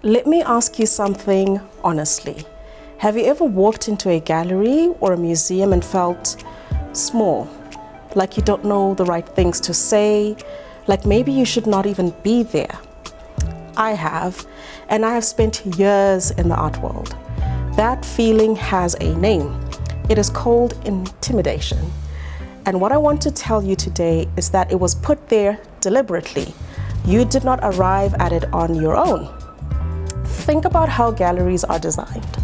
Let me ask you something honestly. Have you ever walked into a gallery or a museum and felt small? Like you don't know the right things to say, like maybe you should not even be there? I have, and I have spent years in the art world. That feeling has a name. It is called intimidation. And what I want to tell you today is that it was put there deliberately. You did not arrive at it on your own. Think about how galleries are designed.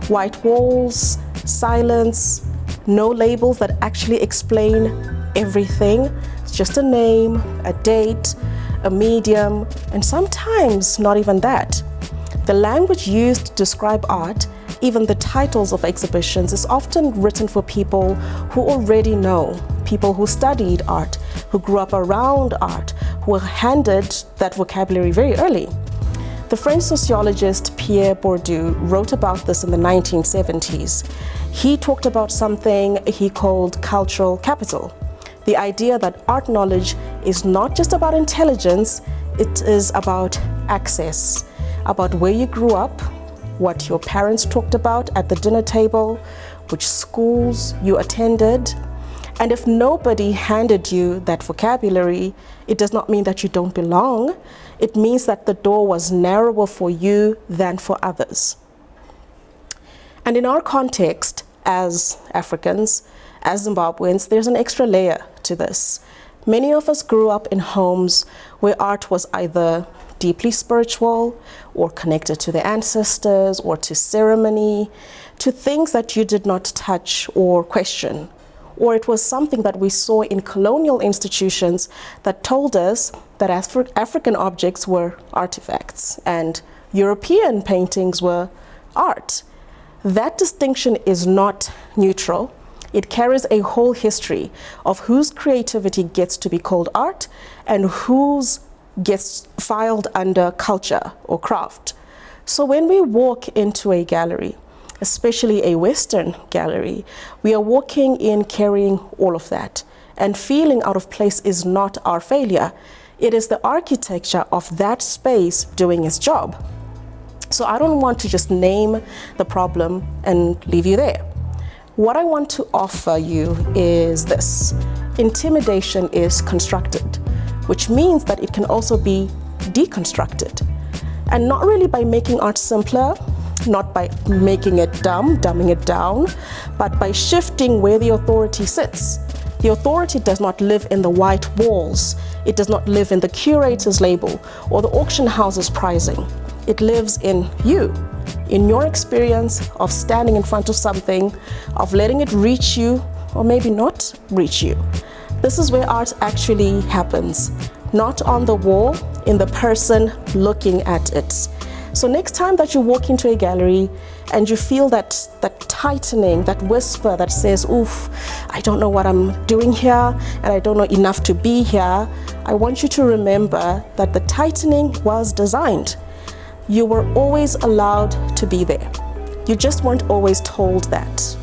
White walls, silence, no labels that actually explain everything. It's just a name, a date, a medium, and sometimes not even that. The language used to describe art, even the titles of exhibitions, is often written for people who already know, people who studied art, who grew up around art, who were handed that vocabulary very early. The French sociologist Pierre Bourdieu wrote about this in the 1970s. He talked about something he called cultural capital. The idea that art knowledge is not just about intelligence, it is about access, about where you grew up, what your parents talked about at the dinner table, which schools you attended. And if nobody handed you that vocabulary, it does not mean that you don't belong. It means that the door was narrower for you than for others. And in our context, as Africans, as Zimbabweans, there's an extra layer to this. Many of us grew up in homes where art was either deeply spiritual or connected to the ancestors or to ceremony, to things that you did not touch or question. Or it was something that we saw in colonial institutions that told us that African objects were artifacts and European paintings were art. That distinction is not neutral. It carries a whole history of whose creativity gets to be called art and whose gets filed under culture or craft. So when we walk into a gallery, especially a Western gallery, we are walking in carrying all of that. And feeling out of place is not our failure. It is the architecture of that space doing its job. So I don't want to just name the problem and leave you there. What I want to offer you is this. Intimidation is constructed, which means that it can also be deconstructed. And not really by making art simpler, not by making it dumbing it down, but by shifting where the authority sits. The authority does not live in the white walls. It does not live in the curator's label or the auction house's pricing. It lives in you, in your experience of standing in front of something, of letting it reach you, or maybe not reach you. This is where art actually happens, not on the wall, in the person looking at it. So next time that you walk into a gallery and you feel that tightening, that whisper that says, oof, I don't know what I'm doing here and I don't know enough to be here, I want you to remember that the tightening was designed. You were always allowed to be there. You just weren't always told that.